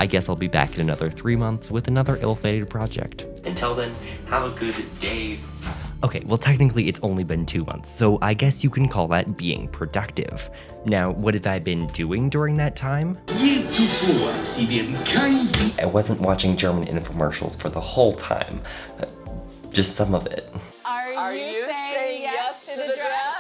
I guess I'll be back in another 3 months with another ill-fated project. Until then, have a good day. Okay, well technically it's only been 2 months, so I guess you can call that being productive. Now, what have I been doing during that time? I wasn't watching German infomercials for the whole time. Just some of it. Are you saying yes to the dress?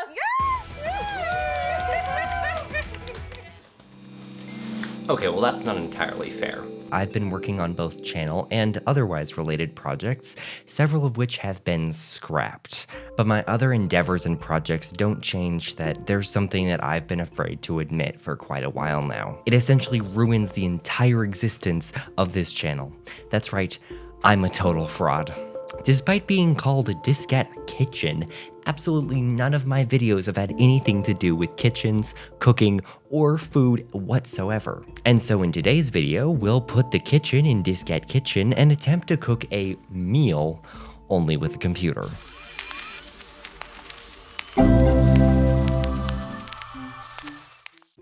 Okay, well that's not entirely fair. I've been working on both channel and otherwise related projects, several of which have been scrapped. But my other endeavors and projects don't change that there's something that I've been afraid to admit for quite a while now. It essentially ruins the entire existence of this channel. That's right, I'm a total fraud. Despite being called a diskette kitchen, absolutely none of my videos have had anything to do with kitchens, cooking, or food whatsoever. And so in today's video, we'll put the kitchen in diskette kitchen and attempt to cook a meal, only with a computer.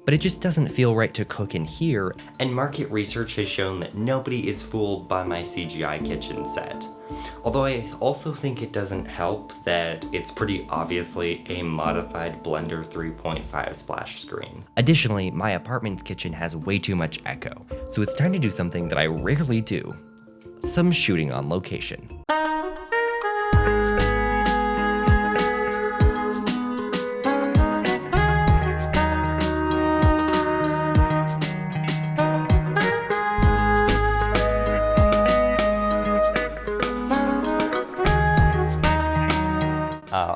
But it just doesn't feel right to cook in here, and market research has shown that nobody is fooled by my CGI kitchen set. Although I also think it doesn't help that it's pretty obviously a modified Blender 3.5 splash screen. Additionally, my apartment's kitchen has way too much echo, so it's time to do something that I rarely do: some shooting on location.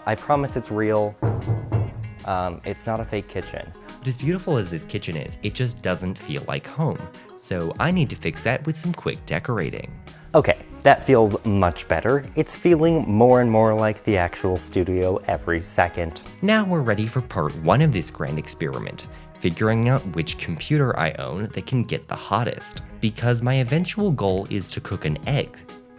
I promise it's real. It's not a fake kitchen. But as beautiful as this kitchen is, it just doesn't feel like home. So I need to fix that with some quick decorating. Okay, that feels much better. It's feeling more and more like the actual studio every second. Now we're ready for part 1 of this grand experiment, figuring out which computer I own that can get the hottest. Because my eventual goal is to cook an egg.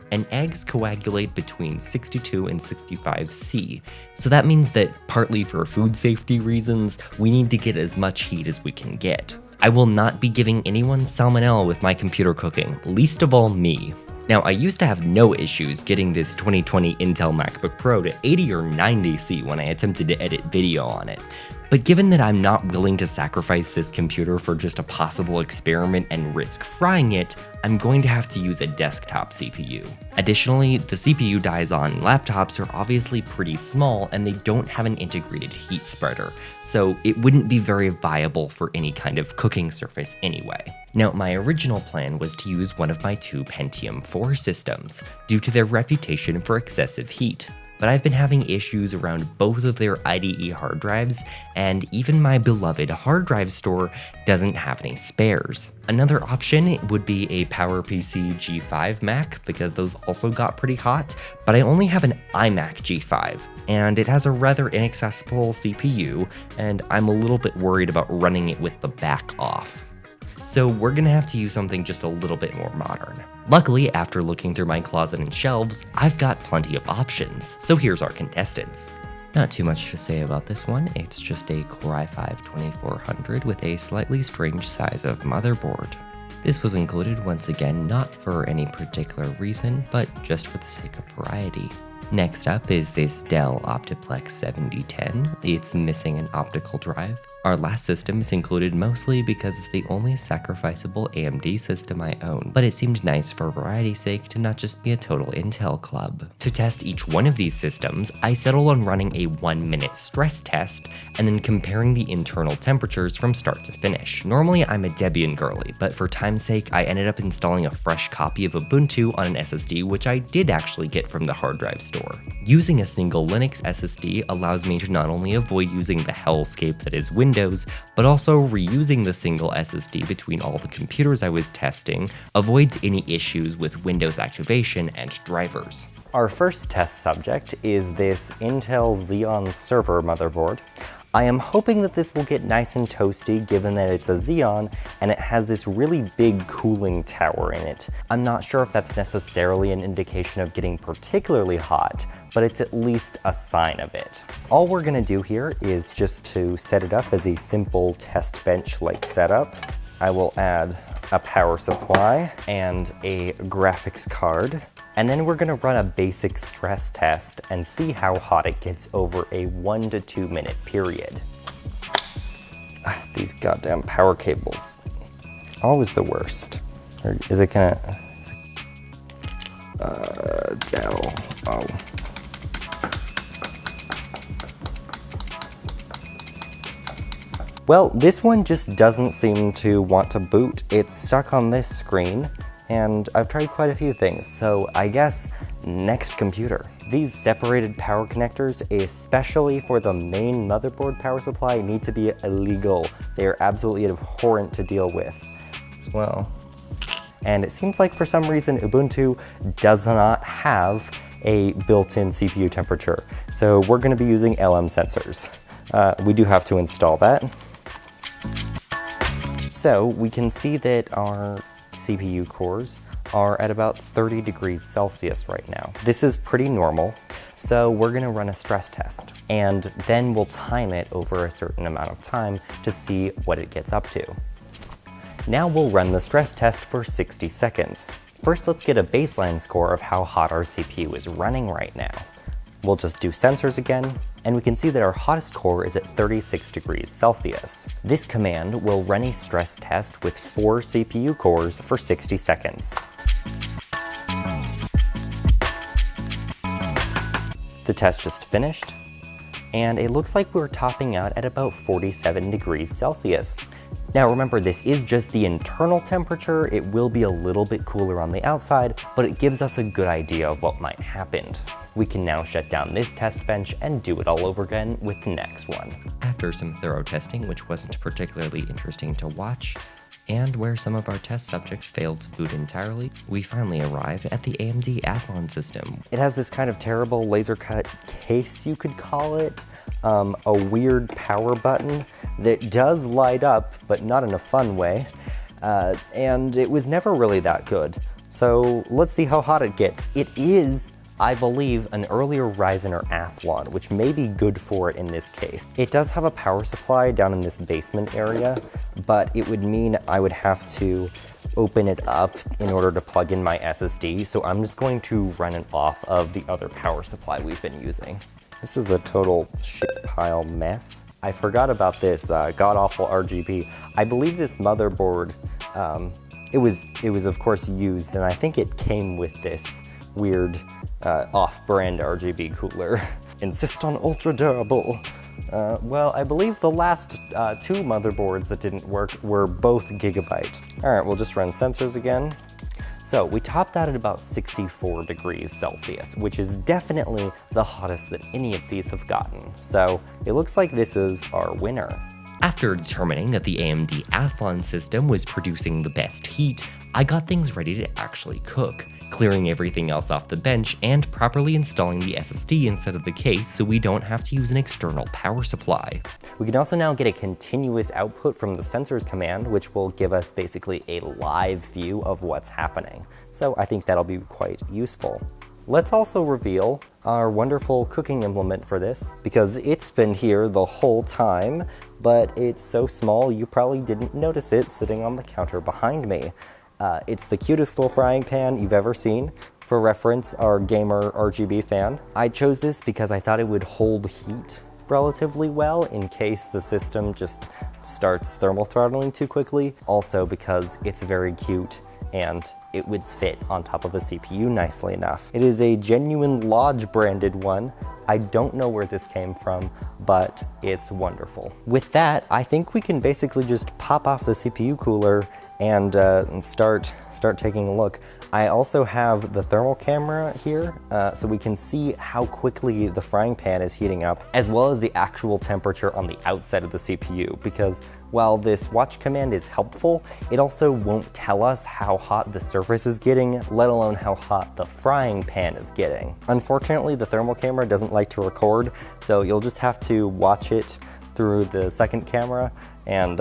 And eggs coagulate between 62 and 65 C. So that means that, partly for food safety reasons, we need to get as much heat as we can get. I will not be giving anyone salmonella with my computer cooking, least of all me. Now, I used to have no issues getting this 2020 Intel MacBook Pro to 80 or 90 C when I attempted to edit video on it. But given that I'm not willing to sacrifice this computer for just a possible experiment and risk frying it, I'm going to have to use a desktop CPU. Additionally, the CPU dies on laptops are obviously pretty small and they don't have an integrated heat spreader, so it wouldn't be very viable for any kind of cooking surface anyway. Now, my original plan was to use one of my 2 Pentium 4 systems, due to their reputation for excessive heat. But I've been having issues around both of their IDE hard drives, and even my beloved hard drive store doesn't have any spares. Another option would be a PowerPC G5 Mac, because those also got pretty hot, but I only have an iMac G5, and it has a rather inaccessible CPU, and I'm a little bit worried about running it with the back off. So we're gonna have to use something just a little bit more modern. Luckily, after looking through my closet and shelves, I've got plenty of options, so here's our contestants. Not too much to say about this one, it's just a Core i5-2400 with a slightly strange size of motherboard. This was included once again not for any particular reason, but just for the sake of variety. Next up is this Dell Optiplex 7010. It's missing an optical drive. Our last system is included mostly because it's the only sacrificable AMD system I own, but it seemed nice for variety's sake to not just be a total Intel club. To test each one of these systems, I settled on running a 1-minute stress test and then comparing the internal temperatures from start to finish. Normally I'm a Debian girly, but for time's sake I ended up installing a fresh copy of Ubuntu on an SSD, which I did actually get from the hard drive store. Using a single Linux SSD allows me to not only avoid using the hellscape that is Windows, but also reusing the single SSD between all the computers I was testing avoids any issues with Windows activation and drivers. Our first test subject is this Intel Xeon server motherboard. I am hoping that this will get nice and toasty given that it's a Xeon and it has this really big cooling tower in it. I'm not sure if that's necessarily an indication of getting particularly hot, but it's at least a sign of it. All we're gonna do here is just to set it up as a simple test bench-like setup. I will add a power supply and a graphics card. And then we're gonna run a basic stress test and see how hot it gets over a 1 to 2 minute period. These goddamn power cables, always the worst. Or is it gonna, oh. Well, this one just doesn't seem to want to boot. It's stuck on this screen, and I've tried quite a few things, so I guess next computer. These separated power connectors, especially for the main motherboard power supply, need to be illegal. They are absolutely abhorrent to deal with as well. And it seems like for some reason Ubuntu does not have a built-in CPU temperature, so we're gonna be using LM sensors. We do have to install that. So we can see that our CPU cores are at about 30 degrees Celsius right now. This is pretty normal, so we're gonna run a stress test, and then we'll time it over a certain amount of time to see what it gets up to. Now we'll run the stress test for 60 seconds. First, let's get a baseline score of how hot our CPU is running right now. We'll just do sensors again, and we can see that our hottest core is at 36 degrees Celsius. This command will run a stress test with 4 CPU cores for 60 seconds. The test just finished, and it looks like we're topping out at about 47 degrees Celsius. Now remember, this is just the internal temperature. It will be a little bit cooler on the outside, but it gives us a good idea of what might happen. We can now shut down this test bench and do it all over again with the next one. After some thorough testing, which wasn't particularly interesting to watch, and where some of our test subjects failed to boot entirely, we finally arrive at the AMD Athlon system. It has this kind of terrible laser cut case, you could call it, a weird power button that does light up, but not in a fun way, and it was never really that good. So let's see how hot it gets. It is, I believe, an earlier Ryzen or Athlon, which may be good for it in this case. It does have a power supply down in this basement area, but it would mean I would have to open it up in order to plug in my SSD, so I'm just going to run it off of the other power supply we've been using. This is a total shit pile mess. I forgot about this god-awful RGB. I believe this motherboard, it was of course used, and I think it came with this weird off-brand RGB cooler. Insist on ultra durable. Well, I believe the last 2 motherboards that didn't work were both Gigabyte. All right, we'll just run sensors again. So we topped out at about 64 degrees Celsius, which is definitely the hottest that any of these have gotten. So it looks like this is our winner. After determining that the AMD Athlon system was producing the best heat, I got things ready to actually cook, clearing everything else off the bench and properly installing the SSD instead of the case so we don't have to use an external power supply. We can also now get a continuous output from the sensors command, which will give us basically a live view of what's happening. So I think that'll be quite useful. Let's also reveal our wonderful cooking implement for this, because it's been here the whole time, but it's so small you probably didn't notice it sitting on the counter behind me. It's the cutest little frying pan you've ever seen. For reference, our gamer RGB fan. I chose this because I thought it would hold heat relatively well in case the system just starts thermal throttling too quickly. Also because it's very cute and it would fit on top of a CPU nicely enough. It is a genuine Lodge branded one. I don't know where this came from, but it's wonderful. With that, I think we can basically just pop off the CPU cooler and start taking a look. I also have the thermal camera here, so we can see how quickly the frying pan is heating up, as well as the actual temperature on the outside of the CPU, because while this watch command is helpful, it also won't tell us how hot the surface is getting, let alone how hot the frying pan is getting. Unfortunately, the thermal camera doesn't like to record, so you'll just have to watch it through the second camera and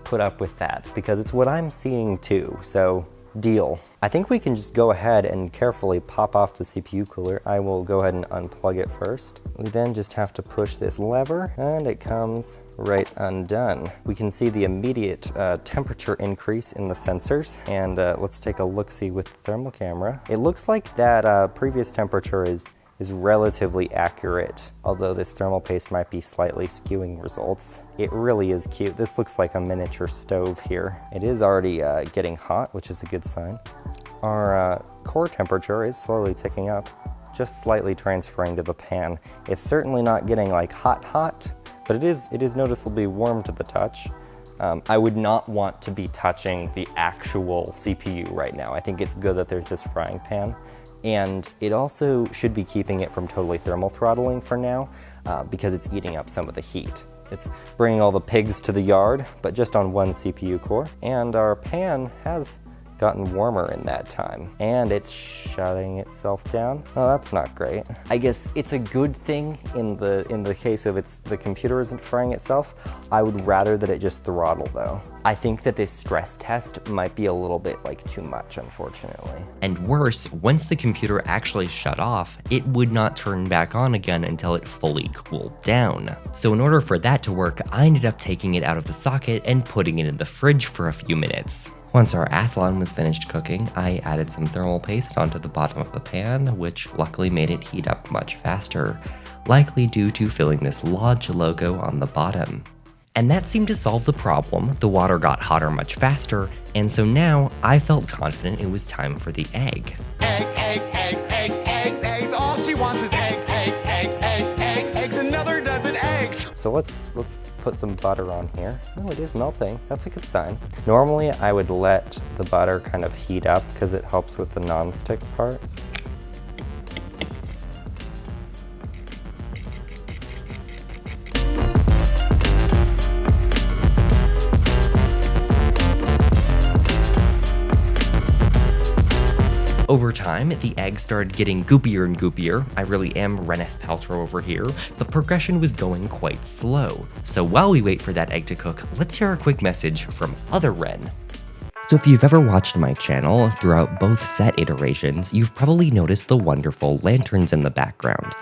put up with that, because it's what I'm seeing too. So deal. I think we can just go ahead and carefully pop off the CPU cooler. I will go ahead and unplug it first. We then just have to push this lever and it comes right undone. We can see the immediate temperature increase in the sensors, and let's take a look-see with the thermal camera. It looks like that previous temperature is relatively accurate, although this thermal paste might be slightly skewing results. It really is cute. This looks like a miniature stove here. It is already getting hot, which is a good sign. Our core temperature is slowly ticking up, just slightly transferring to the pan. It's certainly not getting like hot, but it is noticeably warm to the touch. I would not want to be touching the actual CPU right now. I think it's good that there's this frying pan. And it also should be keeping it from totally thermal throttling for now, because it's eating up some of the heat. It's bringing all the pigs to the yard, but just on one CPU core. And our pan has gotten warmer in that time. And it's shutting itself down. Oh, that's not great. I guess it's a good thing in the case of the computer isn't frying itself. I would rather that it just throttle though. I think that this stress test might be a little bit like too much, unfortunately. And worse, once the computer actually shut off, it would not turn back on again until it fully cooled down. So in order for that to work, I ended up taking it out of the socket and putting it in the fridge for a few minutes. Once our Athlon was finished cooking, I added some thermal paste onto the bottom of the pan, which luckily made it heat up much faster, likely due to filling this Lodge logo on the bottom. And that seemed to solve the problem. The water got hotter much faster, and so now I felt confident it was time for the egg. Eggs, eggs, eggs, eggs, eggs, eggs. All she wants is eggs, eggs, eggs, eggs, eggs, eggs. Another dozen eggs. So let's put some butter on here. Oh, it is melting. That's a good sign. Normally, I would let the butter kind of heat up because it helps with the non-stick part. Over time, the egg started getting goopier and goopier. I really am Gwyneth Paltrow over here. The progression was going quite slow. So while we wait for that egg to cook, let's hear a quick message from other Ren. So if you've ever watched my channel throughout both set iterations, you've probably noticed the wonderful lanterns in the background.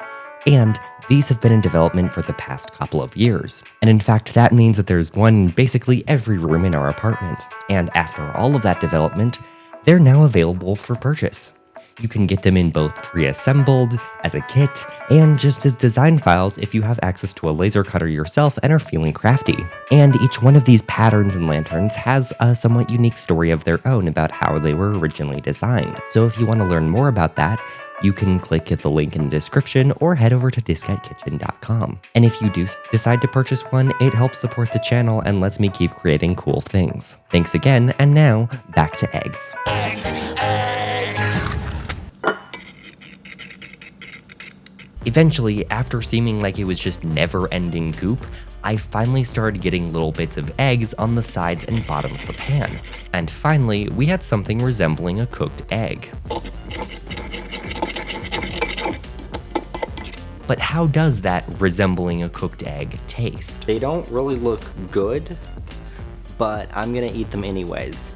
And these have been in development for the past couple of years. And in fact, that means that there's one in basically every room in our apartment. And after all of that development, they're now available for purchase. You can get them in both pre-assembled, as a kit, and just as design files if you have access to a laser cutter yourself and are feeling crafty. And each one of these patterns and lanterns has a somewhat unique story of their own about how they were originally designed. So if you want to learn more about that, you can click at the link in the description or head over to disketkitchen.com. And if you do decide to purchase one, it helps support the channel and lets me keep creating cool things. Thanks again, and now, back to eggs. Eggs, eggs. Eventually, after seeming like it was just never-ending goop, I finally started getting little bits of eggs on the sides and bottom of the pan. And finally, we had something resembling a cooked egg. But how does that resembling a cooked egg taste? They don't really look good, but I'm gonna eat them anyways.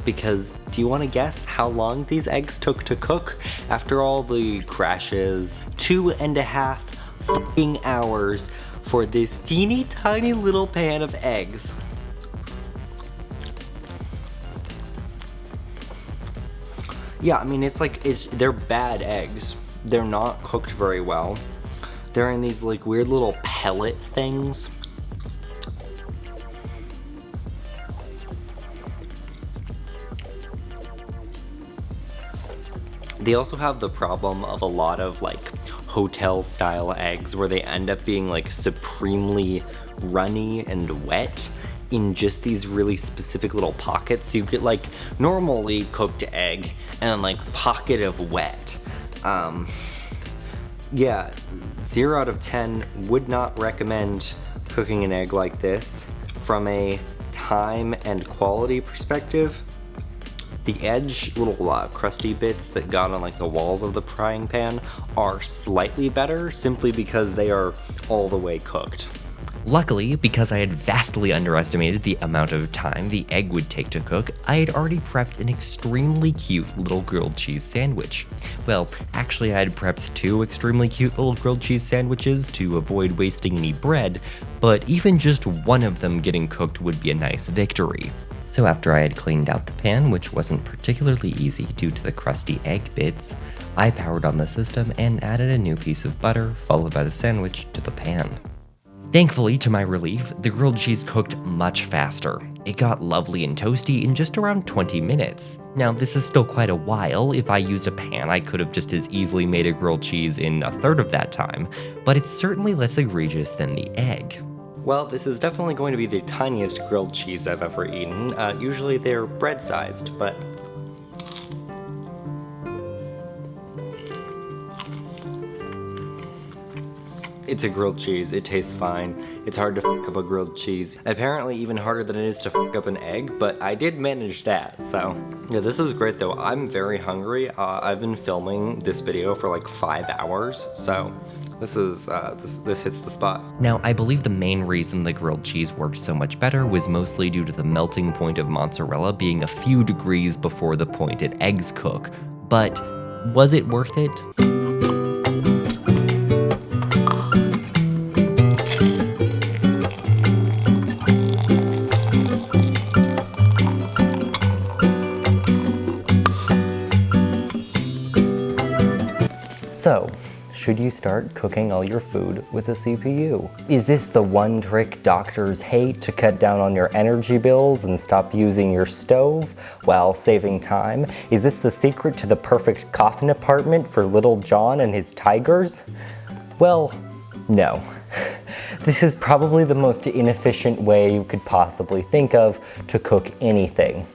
Because do you want to guess how long these eggs took to cook? After all the crashes, 2.5 fucking hours for this teeny tiny little pan of eggs. Yeah, I mean, they're bad eggs. They're not cooked very well. They're in these like weird little pellet things. They also have the problem of a lot of like hotel style eggs where they end up being like supremely runny and wet in just these really specific little pockets. You get like normally cooked egg and then like pocket of wet. Yeah, 0 out of 10 would not recommend cooking an egg like this. From a time and quality perspective, the edge little crusty bits that got on like the walls of the frying pan are slightly better simply because they are all the way cooked. Luckily, because I had vastly underestimated the amount of time the egg would take to cook, I had already prepped an extremely cute little grilled cheese sandwich. Well, actually I had prepped 2 extremely cute little grilled cheese sandwiches to avoid wasting any bread, but even just one of them getting cooked would be a nice victory. So after I had cleaned out the pan, which wasn't particularly easy due to the crusty egg bits, I powered on the system and added a new piece of butter, followed by the sandwich, to the pan. Thankfully, to my relief, the grilled cheese cooked much faster. It got lovely and toasty in just around 20 minutes. Now, this is still quite a while. If I used a pan, I could have just as easily made a grilled cheese in a third of that time, but it's certainly less egregious than the egg. Well, this is definitely going to be the tiniest grilled cheese I've ever eaten. Usually they're bread-sized, but it's a grilled cheese. It tastes fine. It's hard to fuck up a grilled cheese. Apparently even harder than it is to fuck up an egg, but I did manage that, so. Yeah, this is great though. I'm very hungry. I've been filming this video for like 5 hours, so this is, this hits the spot. Now, I believe the main reason the grilled cheese worked so much better was mostly due to the melting point of mozzarella being a few degrees before the point that eggs cook. But was it worth it? So, should you start cooking all your food with a CPU? Is this the one trick doctors hate to cut down on your energy bills and stop using your stove while saving time? Is this the secret to the perfect coffin apartment for Little John and his tigers? Well, no. This is probably the most inefficient way you could possibly think of to cook anything.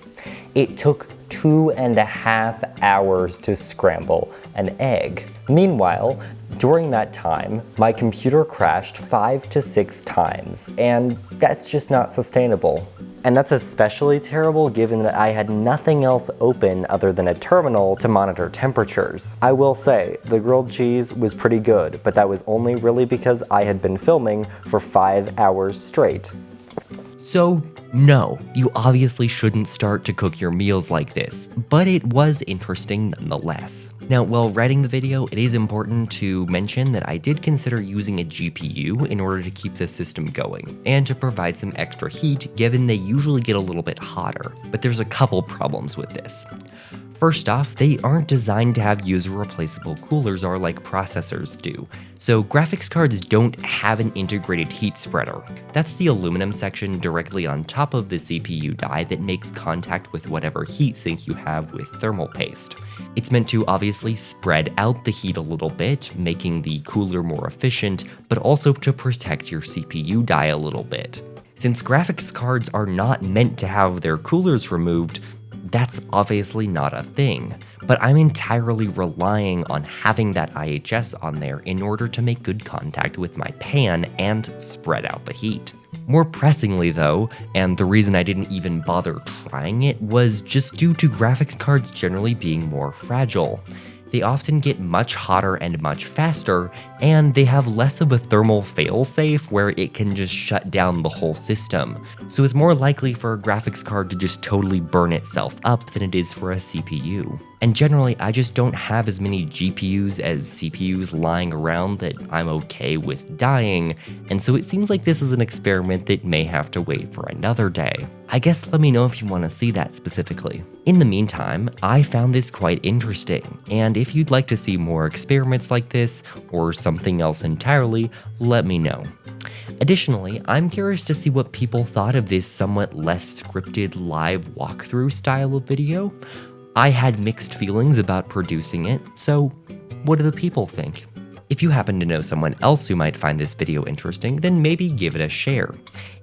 It took 2.5 hours to scramble an egg. Meanwhile, during that time, my computer crashed 5 to 6 times, and that's just not sustainable. And that's especially terrible given that I had nothing else open other than a terminal to monitor temperatures. I will say, the grilled cheese was pretty good, but that was only really because I had been filming for 5 hours straight. So, no, you obviously shouldn't start to cook your meals like this, but it was interesting nonetheless. Now, while writing the video, it is important to mention that I did consider using a GPU in order to keep the system going, and to provide some extra heat given they usually get a little bit hotter, but there's a couple problems with this. First off, they aren't designed to have user-replaceable coolers or like processors do, so graphics cards don't have an integrated heat spreader. That's the aluminum section directly on top of the CPU die that makes contact with whatever heatsink you have with thermal paste. It's meant to obviously spread out the heat a little bit, making the cooler more efficient, but also to protect your CPU die a little bit. Since graphics cards are not meant to have their coolers removed, that's obviously not a thing, but I'm entirely relying on having that IHS on there in order to make good contact with my pan and spread out the heat. More pressingly though, and the reason I didn't even bother trying it was just due to graphics cards generally being more fragile. They often get much hotter and much faster, and they have less of a thermal failsafe where it can just shut down the whole system. So it's more likely for a graphics card to just totally burn itself up than it is for a CPU. And generally, I just don't have as many GPUs as CPUs lying around that I'm okay with dying, and so it seems like this is an experiment that may have to wait for another day. I guess let me know if you want to see that specifically. In the meantime, I found this quite interesting, and if you'd like to see more experiments like this, or something else entirely, let me know. Additionally, I'm curious to see what people thought of this somewhat less scripted live walkthrough style of video. I had mixed feelings about producing it, so what do the people think? If you happen to know someone else who might find this video interesting, then maybe give it a share.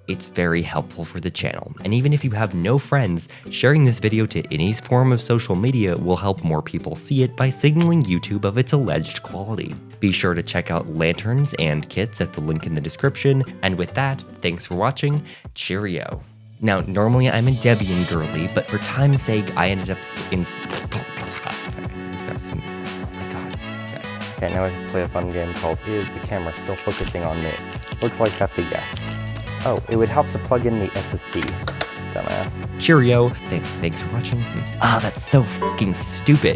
It's very helpful for the channel, and even if you have no friends, sharing this video to any form of social media will help more people see it by signaling YouTube of its alleged quality. Be sure to check out lanterns and kits at the link in the description, and with that, thanks for watching, cheerio. Now, normally I'm a Debian girly, but for time's sake, I ended up Okay, now I play a fun game called Is the Camera Still Focusing on Me? Looks like that's a yes. Oh, it would help to plug in the SSD. Dumbass. Cheerio. Thanks for watching. Ah, that's so fucking stupid.